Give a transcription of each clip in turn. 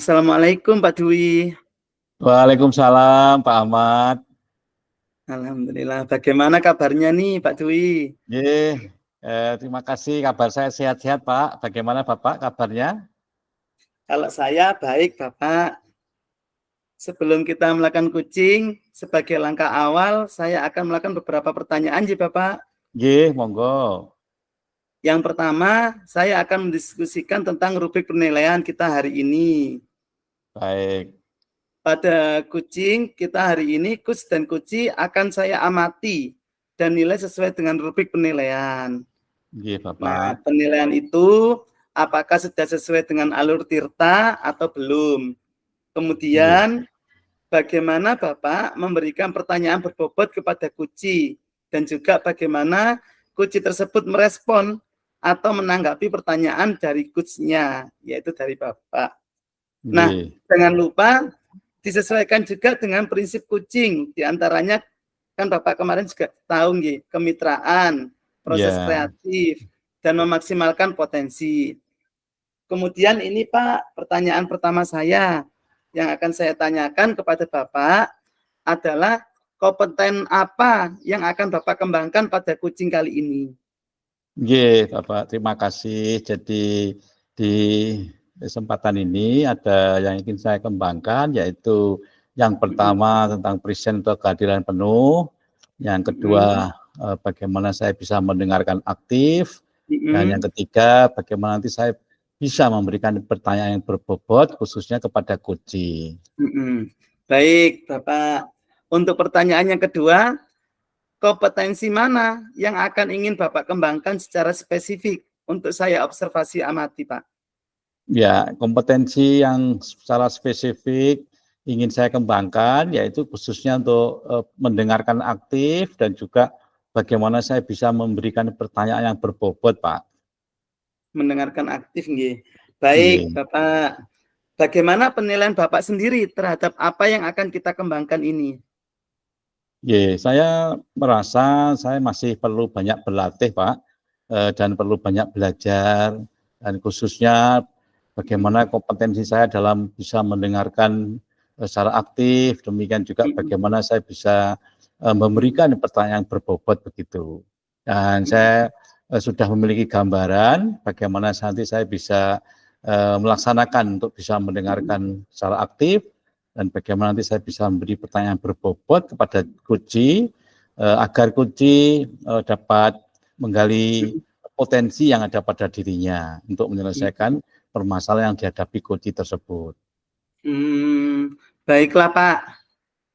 Assalamualaikum Pak Dwi. Waalaikumsalam Pak Ahmad. Alhamdulillah. Bagaimana kabarnya nih Pak Dwi? Terima kasih. Kabar saya sehat-sehat Pak. Bagaimana Bapak kabarnya? Kalau saya baik Bapak. Sebelum kita melakukan coaching, sebagai langkah awal, saya akan melakukan beberapa pertanyaan ya Bapak. Monggo. Yang pertama, saya akan mendiskusikan tentang rubrik penilaian kita hari ini. Baik. Pada coaching kita hari ini, coach dan coachee akan saya amati dan nilai sesuai dengan rubrik penilaian. Bapak. Nah, penilaian itu apakah sudah sesuai dengan alur tirta atau belum? Kemudian, bagaimana Bapak memberikan pertanyaan berbobot kepada coachee dan juga bagaimana coachee tersebut merespon atau menanggapi pertanyaan dari coach-nya, yaitu dari Bapak. Nah, jangan lupa disesuaikan juga dengan prinsip coaching, diantaranya kan Bapak kemarin juga tahu kemitraan, proses kreatif, dan memaksimalkan potensi. Kemudian ini Pak, pertanyaan pertama saya yang akan saya tanyakan kepada Bapak adalah kompeten apa yang akan Bapak kembangkan pada coaching kali ini? Bapak, terima kasih. Jadi di kesempatan ini ada yang ingin saya kembangkan, yaitu yang pertama tentang present atau kehadiran penuh, yang kedua bagaimana saya bisa mendengarkan aktif, dan yang ketiga bagaimana nanti saya bisa memberikan pertanyaan yang berbobot khususnya kepada coaching. Baik Bapak, untuk pertanyaan yang kedua, kompetensi mana yang akan ingin Bapak kembangkan secara spesifik untuk saya observasi amati Pak? Ya, kompetensi yang secara spesifik ingin saya kembangkan yaitu khususnya untuk mendengarkan aktif dan juga bagaimana saya bisa memberikan pertanyaan yang berbobot, Pak. Mendengarkan aktif, nggih. Baik, Bapak. Bagaimana penilaian Bapak sendiri terhadap apa yang akan kita kembangkan ini? Saya merasa saya masih perlu banyak berlatih, Pak, dan perlu banyak belajar, dan khususnya bagaimana kompetensi saya dalam bisa mendengarkan secara aktif, demikian juga bagaimana saya bisa memberikan pertanyaan berbobot begitu. Dan saya sudah memiliki gambaran bagaimana nanti saya bisa melaksanakan untuk bisa mendengarkan secara aktif, dan bagaimana nanti saya bisa memberi pertanyaan berbobot kepada coachee agar coachee dapat menggali potensi yang ada pada dirinya untuk menyelesaikan permasalahan yang dihadapi coachee tersebut. Baiklah Pak.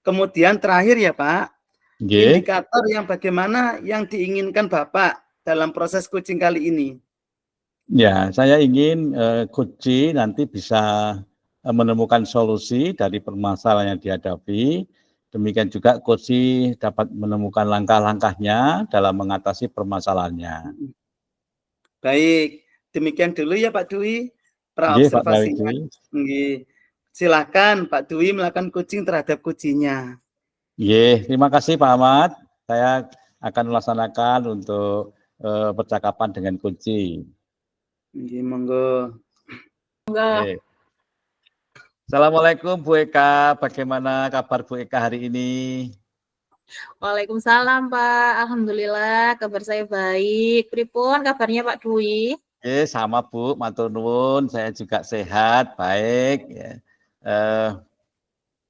Kemudian terakhir ya Pak, indikator yang bagaimana yang diinginkan Bapak dalam proses coaching kali ini? Ya, saya ingin coachee nanti bisa menemukan solusi dari permasalahan yang dihadapi. Demikian juga coachee dapat menemukan langkah-langkahnya dalam mengatasi permasalahannya. Baik, demikian dulu ya Pak Dwi, praobservasinya. Silakan Pak Dwi melakukan coaching terhadap coachee-nya. Terima kasih Pak Ahmad. Saya akan melaksanakan untuk percakapan dengan coachee. Monggo. Assalamualaikum Bu Eka, bagaimana kabar Bu Eka hari ini? Waalaikumsalam Pak, alhamdulillah kabar saya baik. Pripun kabarnya Pak Dwi? Sama Bu, matur nuwun, saya juga sehat, baik.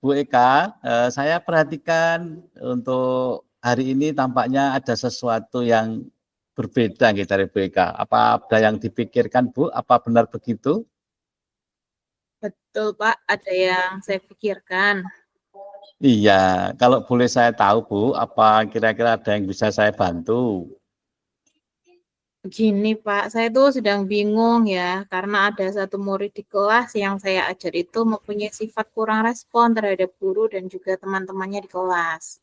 Bu Eka, saya perhatikan untuk hari ini tampaknya ada sesuatu yang berbeda dari Bu Eka. Apa ada yang dipikirkan Bu? Apa benar begitu? Betul Pak, ada yang saya pikirkan. Iya, kalau boleh saya tahu Bu, apa kira-kira ada yang bisa saya bantu? Begini Pak, saya tuh sedang bingung ya, karena ada satu murid di kelas yang saya ajar itu mempunyai sifat kurang respon terhadap guru dan juga teman-temannya di kelas.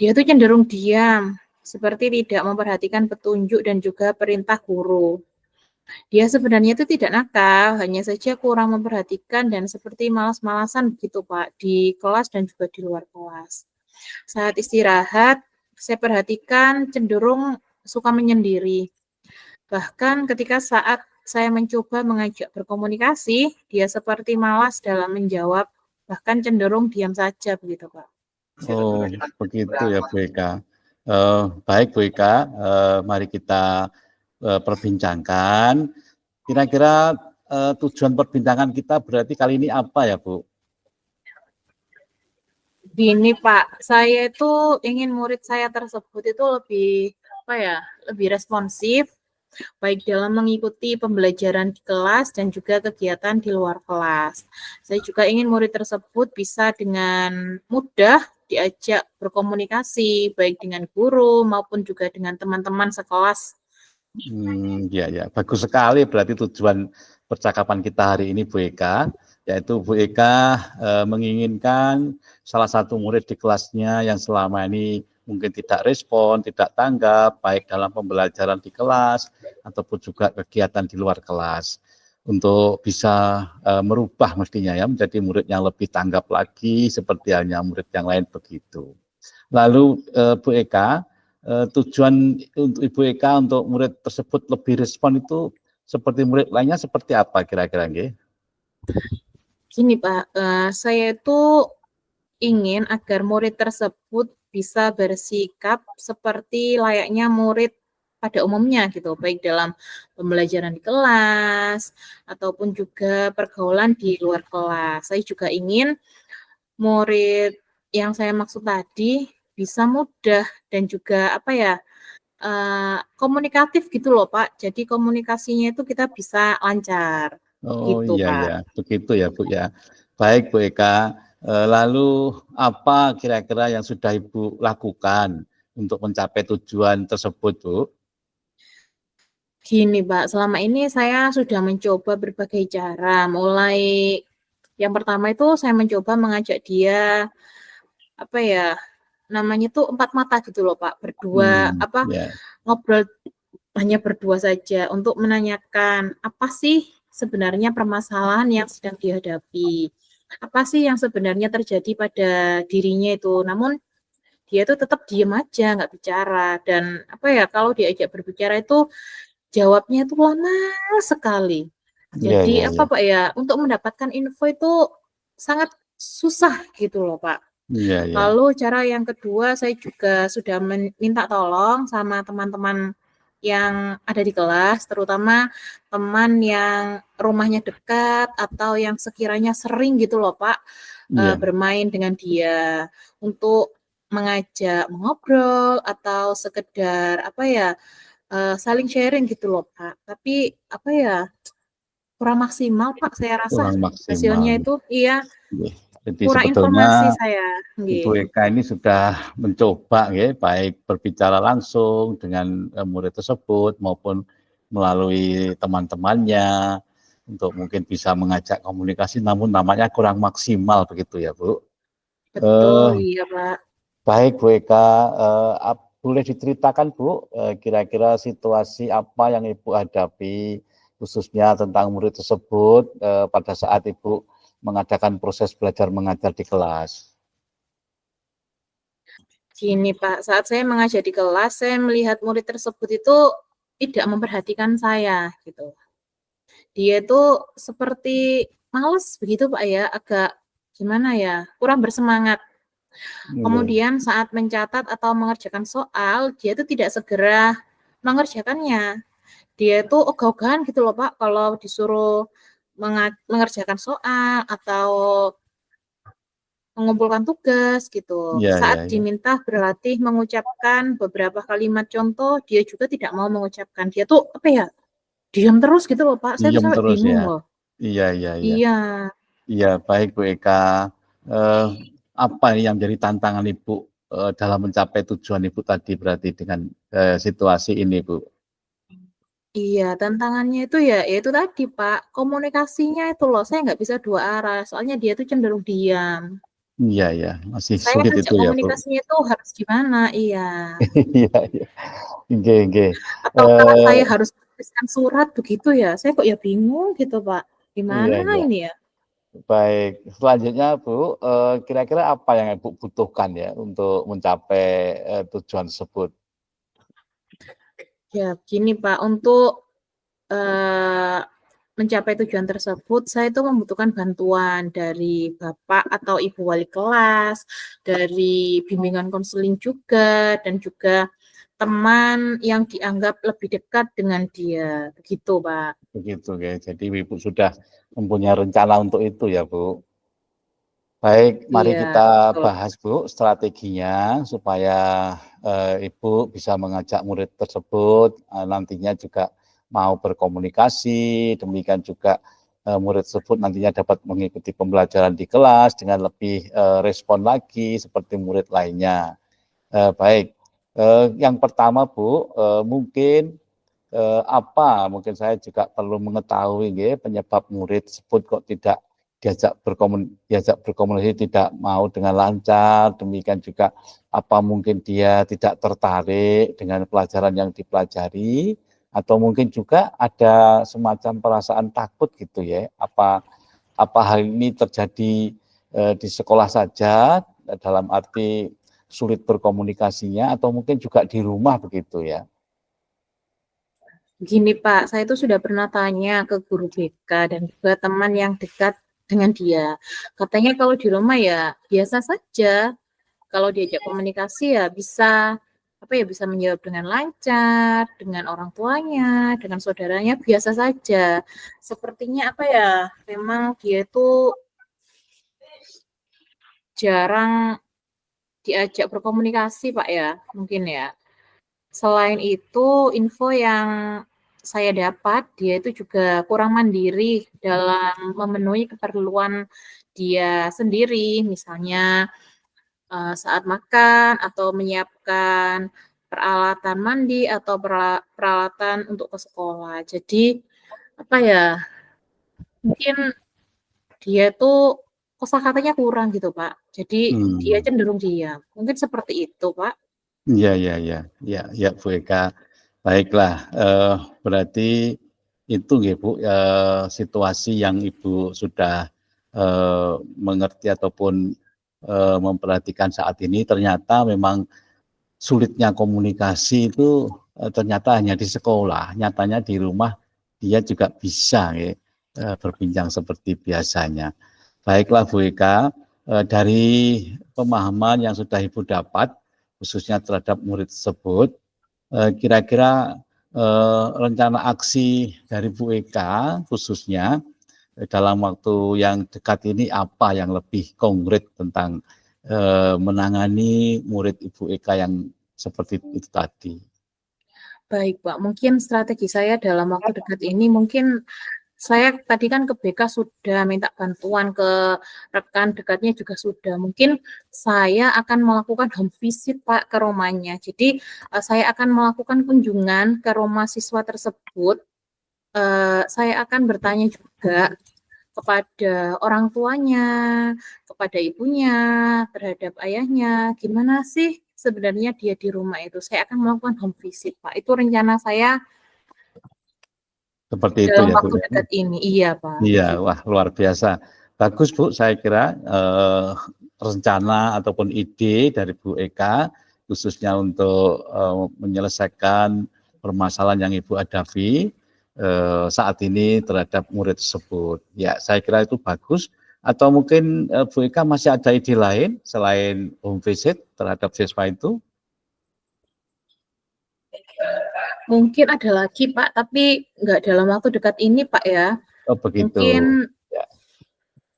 Dia tuh cenderung diam, seperti tidak memperhatikan petunjuk dan juga perintah guru. Dia sebenarnya itu tidak nakal, hanya saja kurang memperhatikan dan seperti malas-malasan begitu Pak, di kelas dan juga di luar kelas. Saat istirahat, saya perhatikan cenderung suka menyendiri. Bahkan ketika saat saya mencoba mengajak berkomunikasi, dia seperti malas dalam menjawab, bahkan cenderung diam saja begitu, Pak. Oh, begitu ya Bu Eka. Baik Bu Eka, mari kita perbincangkan. Kira-kira tujuan perbincangan kita berarti kali ini apa ya Bu? Gini Pak, saya itu ingin murid saya tersebut itu lebih responsif, baik dalam mengikuti pembelajaran di kelas dan juga kegiatan di luar kelas. Saya juga ingin murid tersebut bisa dengan mudah diajak berkomunikasi, baik dengan guru maupun juga dengan teman-teman sekelas. Ya, bagus sekali berarti tujuan percakapan kita hari ini Bu Eka, yaitu Bu Eka menginginkan salah satu murid di kelasnya yang selama ini mungkin tidak respon, tidak tanggap, baik dalam pembelajaran di kelas ataupun juga kegiatan di luar kelas, untuk bisa merubah mestinya ya menjadi murid yang lebih tanggap lagi seperti halnya murid yang lain begitu. Lalu Bu Eka, tujuan untuk Ibu Eka untuk murid tersebut lebih respon itu seperti murid lainnya seperti apa kira-kira nggih? Gini Pak, saya itu ingin agar murid tersebut bisa bersikap seperti layaknya murid pada umumnya gitu, baik dalam pembelajaran di kelas ataupun juga pergaulan di luar kelas. Saya juga ingin murid yang saya maksud tadi bisa mudah dan juga komunikatif gitu loh Pak. Jadi komunikasinya itu kita bisa lancar. Oh Gitu iya Pak. ya, begitu ya Bu ya. Baik Bu Eka, lalu apa kira-kira yang sudah Ibu lakukan untuk mencapai tujuan tersebut Bu? Gini Pak, selama ini saya sudah mencoba berbagai cara. Mulai yang pertama itu saya mencoba mengajak dia namanya tuh empat mata gitu loh Pak, Ya. ngobrol hanya berdua saja untuk menanyakan apa sih sebenarnya permasalahan yang sedang dihadapi. Apa sih yang sebenarnya terjadi pada dirinya itu. Namun dia itu tetap diem aja, nggak bicara. Dan kalau diajak berbicara itu jawabnya itu lama sekali. Jadi Ya. Pak ya, untuk mendapatkan info itu sangat susah gitu loh Pak. Ya. Lalu cara yang kedua, saya juga sudah minta tolong sama teman-teman yang ada di kelas, terutama teman yang rumahnya dekat atau yang sekiranya sering gitu loh Pak, Iya. bermain dengan dia untuk mengajak ngobrol atau sekedar saling sharing gitu loh Pak. Tapi kurang maksimal Pak, saya rasa Kurang maksimal. hasilnya itu Jadi kurang informasi sebetulnya saya. Ibu Eka ini sudah mencoba ya, baik berbicara langsung dengan murid tersebut maupun melalui teman-temannya untuk mungkin bisa mengajak komunikasi, namun namanya kurang maksimal begitu ya Bu. Betul, iya Pak. Baik Bu Eka, boleh diceritakan Bu, kira-kira situasi apa yang Ibu hadapi khususnya tentang murid tersebut pada saat Ibu mengadakan proses belajar mengajar di kelas. Gini Pak, saat saya mengajar di kelas, saya melihat murid tersebut itu tidak memperhatikan saya gitu. Dia itu seperti males begitu Pak ya, agak kurang bersemangat. Kemudian saat mencatat atau mengerjakan soal, dia itu tidak segera mengerjakannya. Dia itu ogah-ogahan gitu loh Pak, kalau disuruh mengerjakan soal atau mengumpulkan tugas gitu. Saat Ya. diminta berlatih mengucapkan beberapa kalimat contoh, dia juga tidak mau mengucapkan. Dia tuh diam terus gitu loh Pak. Saya tuh Diem sampai terus bingung ya. loh. Iya. Iya. Iya, baik Bu Eka. Apa yang jadi tantangan Ibu dalam mencapai tujuan Ibu tadi berarti dengan situasi ini Bu? Iya, tantangannya itu ya itu tadi Pak, komunikasinya itu loh, saya nggak bisa dua arah, soalnya dia tuh cenderung diam. Iya, masih Saya sulit ngajak itu ya Bu. komunikasinya itu harus gimana? Iya. Iya. Oke. Ataukah saya harus tuliskan surat begitu ya? Saya kok ya bingung gitu Pak. Gimana Iya. ini ya? Baik, selanjutnya Bu, kira-kira apa yang Ibu butuhkan ya untuk mencapai tujuan tersebut? Ya, begini Pak, untuk mencapai tujuan tersebut, saya itu membutuhkan bantuan dari Bapak atau Ibu wali kelas, dari bimbingan konseling juga, dan juga teman yang dianggap lebih dekat dengan dia. Begitu, Pak. Begitu ya. Jadi Ibu sudah mempunyai rencana untuk itu ya, Bu. Baik, mari Iya, kita betul. bahas Bu strateginya supaya Ibu bisa mengajak murid tersebut nantinya juga mau berkomunikasi, demikian juga murid tersebut nantinya dapat mengikuti pembelajaran di kelas dengan lebih respon lagi seperti murid lainnya. Baik, yang pertama Bu, mungkin mungkin saya juga perlu mengetahui penyebab murid tersebut kok tidak diajak berkomunikasi tidak mau dengan lancar, demikian juga apa mungkin dia tidak tertarik dengan pelajaran yang dipelajari, atau mungkin juga ada semacam perasaan takut gitu ya, apa hal ini terjadi di sekolah saja dalam arti sulit berkomunikasinya, atau mungkin juga di rumah begitu ya. Gini Pak, saya itu sudah pernah tanya ke guru BK dan juga teman yang dekat dengan dia. Katanya kalau di rumah ya biasa saja. Kalau diajak komunikasi ya bisa menjawab dengan lancar, dengan orang tuanya, dengan saudaranya biasa saja. Sepertinya memang dia itu jarang diajak berkomunikasi Pak ya, mungkin ya. Selain itu, info yang saya dapat, dia itu juga kurang mandiri dalam memenuhi keperluan dia sendiri, misalnya saat makan atau menyiapkan peralatan mandi atau peralatan untuk ke sekolah. Jadi, mungkin dia itu kosakatanya kurang gitu, Pak. Jadi, dia cenderung diam. Mungkin seperti itu, Pak. Ya, Bu Eka. Baiklah, berarti itu ya Bu, situasi yang Ibu sudah mengerti ataupun memperhatikan saat ini. Ternyata memang sulitnya komunikasi itu ternyata hanya di sekolah, nyatanya di rumah dia juga bisa ya, berbincang seperti biasanya. Baiklah Bu Eka, dari pemahaman yang sudah Ibu dapat, khususnya terhadap murid tersebut, kira-kira rencana aksi dari Bu Eka khususnya dalam waktu yang dekat ini apa yang lebih konkret tentang menangani murid Ibu Eka yang seperti itu tadi? Baik, Pak. Mungkin strategi saya dalam waktu dekat ini mungkin saya tadi kan ke BK sudah minta bantuan ke rekan dekatnya juga sudah. Mungkin saya akan melakukan home visit Pak ke rumahnya. Jadi saya akan melakukan kunjungan ke rumah siswa tersebut. Saya akan bertanya juga kepada orang tuanya, kepada ibunya, terhadap ayahnya, gimana sih sebenarnya dia di rumah itu. Saya akan melakukan home visit Pak. Itu rencana saya Seperti itu dalam ya Bu. waktu dekat ini. Iya Pak. Iya, wah luar biasa. Bagus Bu, saya kira rencana ataupun ide dari Bu Eka khususnya untuk menyelesaikan permasalahan yang Ibu hadapi saat ini terhadap murid tersebut. Ya, saya kira itu bagus. Atau mungkin Bu Eka masih ada ide lain selain home visit terhadap siswa itu? Mungkin ada lagi Pak, tapi nggak dalam waktu dekat ini Pak ya. Oh begitu. Mungkin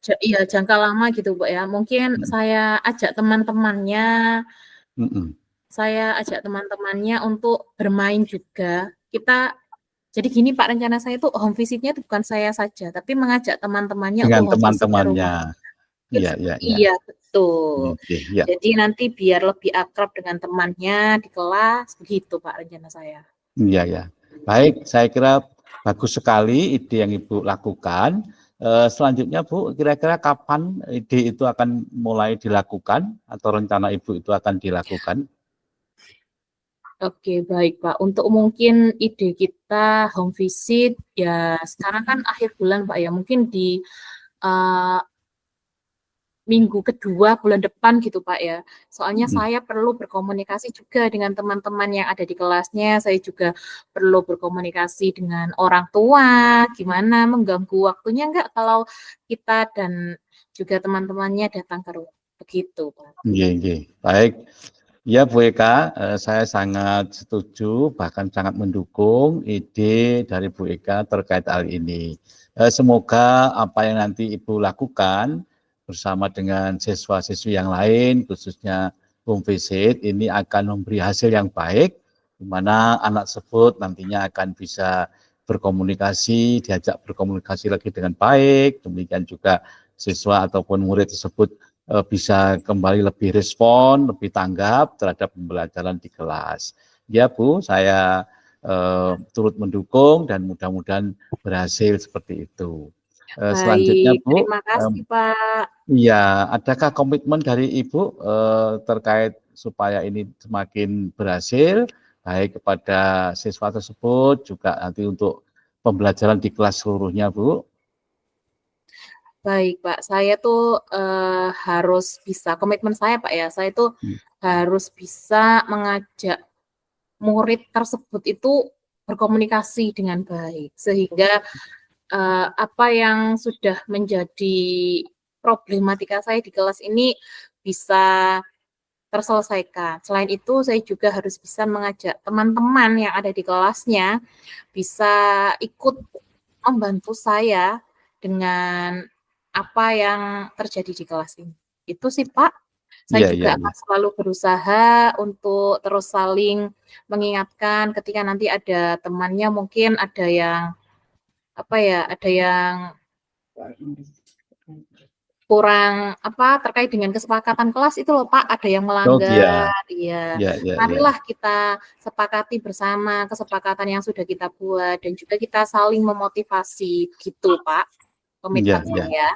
Ya. iya jangka lama gitu Pak ya. Mungkin saya ajak teman-temannya, untuk bermain juga. Jadi gini Pak, rencana saya itu home visit-nya itu bukan saya saja, tapi mengajak teman-temannya Dengan untuk home visit ke rumah. teman-temannya. Iya. Iya, betul. Oke, ya. Jadi nanti biar lebih akrab dengan temannya di kelas, begitu Pak rencana saya. Iya. Baik, saya kira bagus sekali ide yang Ibu lakukan. Selanjutnya Bu, kira-kira kapan ide itu akan mulai dilakukan atau rencana Ibu itu akan dilakukan? Oke, baik Pak. Untuk mungkin ide kita home visit, ya sekarang kan akhir bulan Pak ya, mungkin di minggu kedua bulan depan gitu Pak ya. Soalnya Hmm. saya perlu berkomunikasi juga dengan teman-teman yang ada di kelasnya, saya juga perlu berkomunikasi dengan orang tua, gimana mengganggu waktunya enggak kalau kita dan juga teman-temannya datang ke rumah, begitu Pak. Nggih. Baik. Ya Bu Eka, saya sangat setuju bahkan sangat mendukung ide dari Bu Eka terkait hal ini. Semoga apa yang nanti Ibu lakukan bersama dengan siswa-siswi yang lain, khususnya home visit, ini akan memberi hasil yang baik, di mana anak tersebut nantinya akan bisa berkomunikasi, diajak berkomunikasi lagi dengan baik, demikian juga siswa ataupun murid tersebut bisa kembali lebih respon, lebih tanggap terhadap pembelajaran di kelas. Ya Bu, saya turut mendukung dan mudah-mudahan berhasil seperti itu. Selanjutnya Baik, Bu, terima kasih Pak. iya, adakah komitmen dari Ibu terkait supaya ini semakin berhasil, baik kepada siswa tersebut, juga nanti untuk pembelajaran di kelas seluruhnya Bu? Baik Pak, saya tuh harus bisa, komitmen saya Pak ya, saya tuh harus bisa mengajak murid tersebut itu berkomunikasi dengan baik, sehingga apa yang sudah menjadi problematika saya di kelas ini bisa terselesaikan. Selain itu, saya juga harus bisa mengajak teman-teman yang ada di kelasnya bisa ikut membantu saya dengan apa yang terjadi di kelas ini. Itu sih Pak. Saya Iya, iya, juga iya. akan selalu berusaha untuk terus saling mengingatkan ketika nanti ada temannya mungkin ada yang apa ya, ada yang kurang apa, terkait dengan kesepakatan kelas itu loh Pak, ada yang Oh iya, melanggar, iya. iya, iya, iya. Marilah kita sepakati bersama kesepakatan yang sudah kita buat dan juga kita saling memotivasi, gitu Pak, Iya, komitmen iya. saya.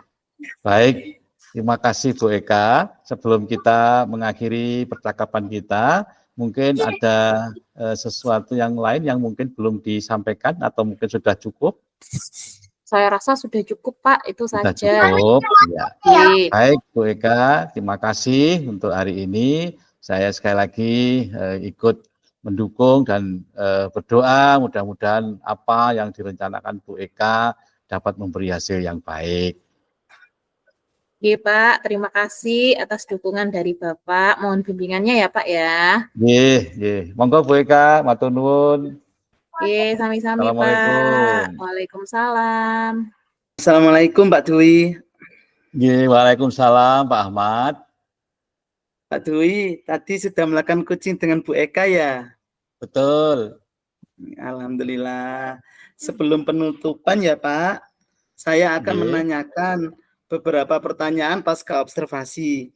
Baik, terima kasih Bu Eka. Sebelum kita mengakhiri percakapan kita, mungkin ada sesuatu yang lain yang mungkin belum disampaikan atau mungkin sudah cukup? Saya rasa sudah cukup Pak, itu Sudah saja. cukup, ya. Oke. Baik Bu Eka, terima kasih untuk hari ini. Saya sekali lagi ikut mendukung dan berdoa mudah-mudahan apa yang direncanakan Bu Eka dapat memberi hasil yang baik. Oke Pak, terima kasih atas dukungan dari Bapak. Mohon bimbingannya ya Pak ya. Nggih, nggih. Monggo Bu Eka, matur nuwun. Oke, sami-sami Pak. Assalamualaikum. Waalaikumsalam. Assalamualaikum Pak Dwi. Nggih, waalaikumsalam Pak Ahmad. Pak Dwi, tadi sudah melakukan coaching dengan Bu Eka ya? Betul. Alhamdulillah. Sebelum penutupan ya Pak, saya akan Nggih. menanyakan beberapa pertanyaan pasca observasi.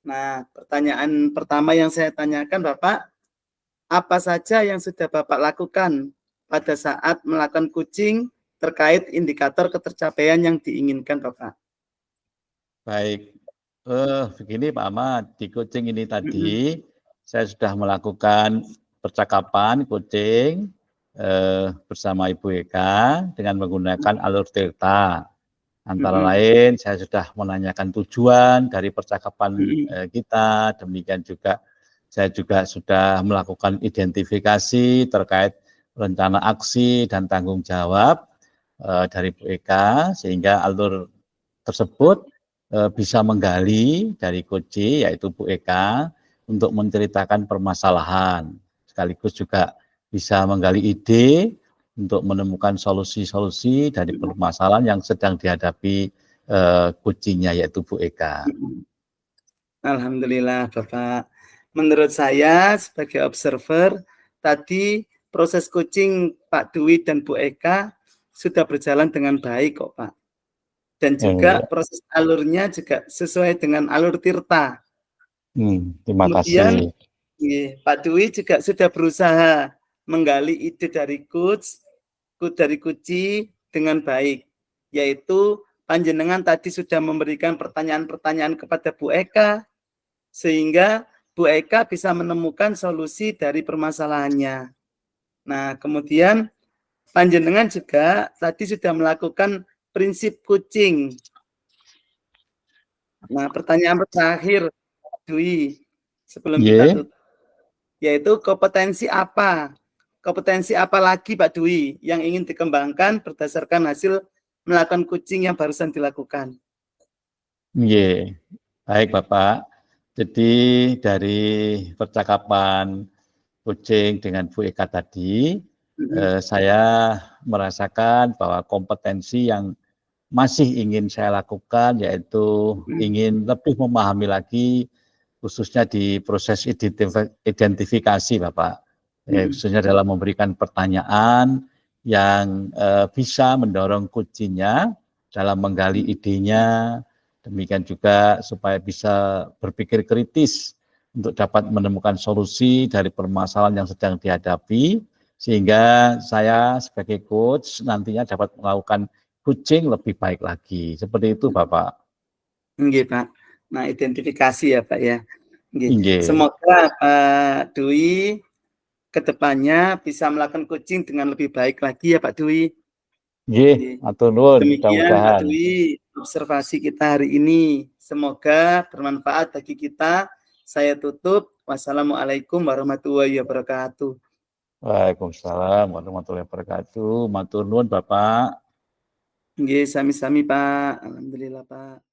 Nah, pertanyaan pertama yang saya tanyakan Bapak, apa saja yang sudah Bapak lakukan pada saat melakukan coaching terkait indikator ketercapaian yang diinginkan Bapak? Baik. Begini Pak Ahmad, di coaching ini tadi saya sudah melakukan percakapan coaching bersama Ibu Eka dengan menggunakan alur delta. Antara lain saya sudah menanyakan tujuan dari percakapan kita, demikian juga saya juga sudah melakukan identifikasi terkait rencana aksi dan tanggung jawab dari Bu Eka, sehingga alur tersebut bisa menggali dari Coach, yaitu Bu Eka, untuk menceritakan permasalahan, sekaligus juga bisa menggali ide untuk menemukan solusi-solusi dari permasalahan yang sedang dihadapi Coach-nya, yaitu Bu Eka. Alhamdulillah Bapak. Menurut saya sebagai observer, tadi proses coaching Pak Dwi dan Bu Eka sudah berjalan dengan baik kok Pak. Dan juga proses alurnya juga sesuai dengan alur Tirta. Terima Kemudian kasih. Pak Dwi juga sudah berusaha menggali ide dari Kuci dengan baik, yaitu panjenengan tadi sudah memberikan pertanyaan-pertanyaan kepada Bu Eka, sehingga Bu Eka bisa menemukan solusi dari permasalahannya. Nah, kemudian panjenengan juga tadi sudah melakukan prinsip coaching. Nah, pertanyaan terakhir, Pak Dwi, sebelum kita Nggih. tutup, yaitu kompetensi apa lagi Pak Dwi yang ingin dikembangkan berdasarkan hasil melakukan coaching yang barusan dilakukan? Nggih. Baik, Bapak. Jadi dari percakapan coaching dengan Bu Eka tadi, saya merasakan bahwa kompetensi yang masih ingin saya lakukan yaitu ingin lebih memahami lagi khususnya di proses identifikasi Bapak, khususnya dalam memberikan pertanyaan yang bisa mendorong coachingnya dalam menggali idenya, demikian juga supaya bisa berpikir kritis untuk dapat menemukan solusi dari permasalahan yang sedang dihadapi, sehingga saya sebagai coach nantinya dapat melakukan coaching lebih baik lagi. Seperti itu, Bapak. Nggih, Pak. Nah, identifikasi ya, Pak ya. Nggih. Nggih. Semoga Pak Dwi ke depannya bisa melakukan coaching dengan lebih baik lagi ya, Pak Dwi. Nggih, matur nuwun, Demikian Pak mudah-mudahan. Dwi, observasi kita hari ini. Semoga bermanfaat bagi kita. Saya tutup. Wassalamualaikum warahmatullahi wabarakatuh. Waalaikumsalam warahmatullahi wabarakatuh. Matur nuwun, Bapak. Nggih, sami-sami Pak. Alhamdulillah Pak.